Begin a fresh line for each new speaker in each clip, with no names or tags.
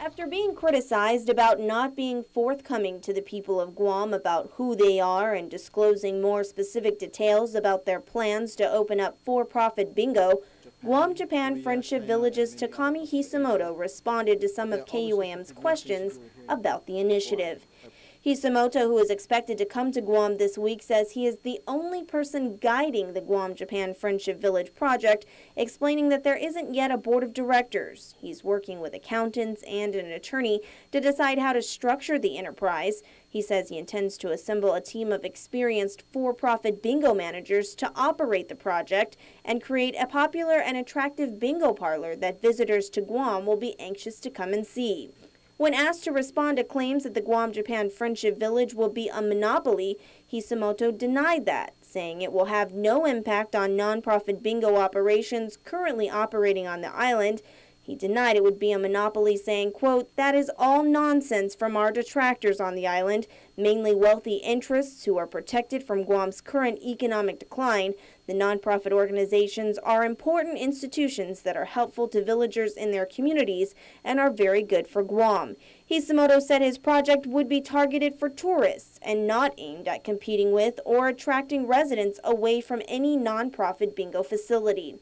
After being criticized about not being forthcoming to the people of Guam about who they are and disclosing more specific details about their plans to open up for-profit bingo, Guam Japan Friendship Village's Takami Hisamoto responded to some of KUAM's questions about the initiative. Hisamoto, who is expected to come to Guam this week, says he is the only person guiding the Guam Japan Friendship Village project, explaining that there isn't yet a board of directors. He's working with accountants and an attorney to decide how to structure the enterprise. He says he intends to assemble a team of experienced for-profit bingo managers to operate the project and create a popular and attractive bingo parlor that visitors to Guam will be anxious to come and see. When asked to respond to claims that the Guam Japan Friendship Village will be a monopoly, Hisamoto denied that, saying it will have no impact on nonprofit bingo operations currently operating on the island. He denied it would be a monopoly, saying, quote, "That is all nonsense from our detractors on the island, mainly wealthy interests who are protected from Guam's current economic decline. The nonprofit organizations are important institutions that are helpful to villagers in their communities and are very good for Guam." Hisamoto said his project would be targeted for tourists and not aimed at competing with or attracting residents away from any nonprofit bingo facility.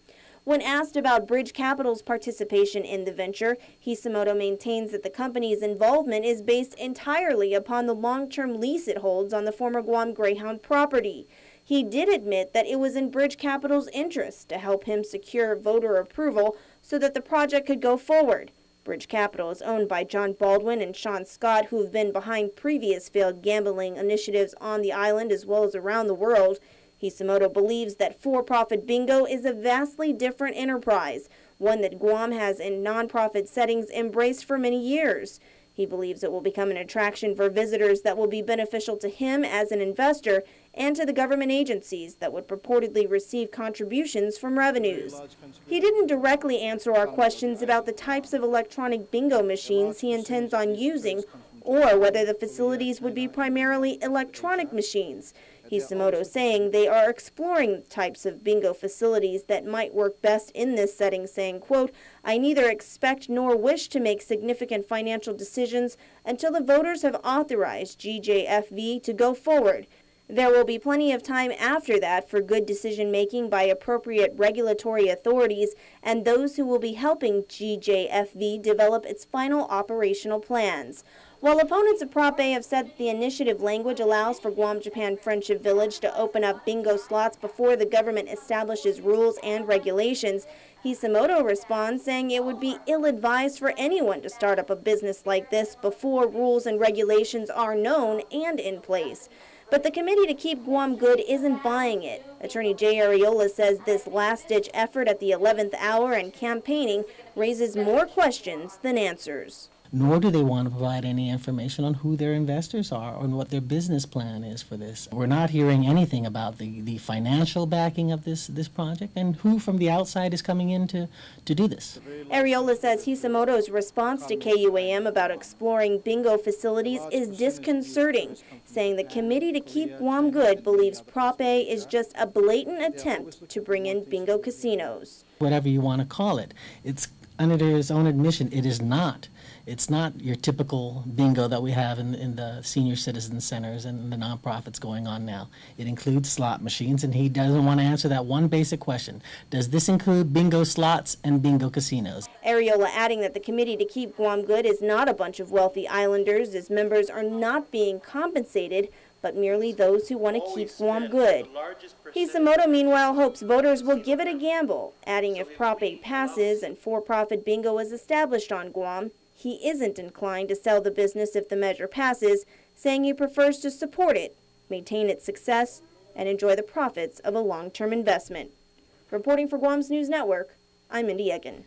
When asked about Bridge Capital's participation in the venture, Hisamoto maintains that the company's involvement is based entirely upon the long-term lease it holds on the former Guam Greyhound property. He did admit that it was in Bridge Capital's interest to help him secure voter approval so that the project could go forward. Bridge Capital is owned by John Baldwin and Sean Scott, who have been behind previous failed gambling initiatives on the island as well as around the world. Hisamoto believes that for-profit bingo is a vastly different enterprise, one that Guam has in nonprofit settings embraced for many years. He believes it will become an attraction for visitors that will be beneficial to him as an investor and to the government agencies that would purportedly receive contributions from revenues. He didn't directly answer our questions about the types of electronic bingo machines he intends on using or whether the facilities would be primarily electronic machines. Hisamoto saying they are exploring the types of bingo facilities that might work best in this setting, saying, quote, "I neither expect nor wish to make significant financial decisions until the voters have authorized GJFV to go forward. There will be plenty of time after that for good decision-making by appropriate regulatory authorities and those who will be helping GJFV develop its final operational plans." While opponents of Prop A have said that the initiative language allows for Guam Japan Friendship Village to open up bingo slots before the government establishes rules and regulations, Hisamoto responds saying it would be ill-advised for anyone to start up a business like this before rules and regulations are known and in place. But the Committee to Keep Guam Good isn't buying it. Attorney Jay Areola says this last-ditch effort at the 11th hour and campaigning raises more questions than answers.
Nor do they want to provide any information on who their investors are or what their business plan is for this. We're not hearing anything about the financial backing of this project and who from the outside is coming in to do this.
Areola says Hisamoto's response to KUAM about exploring bingo facilities is disconcerting, saying the Committee to Keep Guam Good believes Prop A is just a blatant attempt to bring in bingo casinos.
Whatever you want to call it, it's under his own admission, it is not. It's not your typical bingo that we have in the senior citizen centers and the nonprofits going on now. It includes slot machines, and he doesn't want to answer that one basic question. Does this include bingo slots and bingo casinos?
Areola adding that the Committee to Keep Guam Good is not a bunch of wealthy islanders, as members are not being compensated, but merely those who want to keep Guam good. Hisamoto, meanwhile, hopes voters will give it a gamble, adding if Prop A passes and for-profit bingo is established on Guam, he isn't inclined to sell the business if the measure passes, saying he prefers to support it, maintain its success, and enjoy the profits of a long-term investment. Reporting for Guam's News Network, I'm Mindy Egan.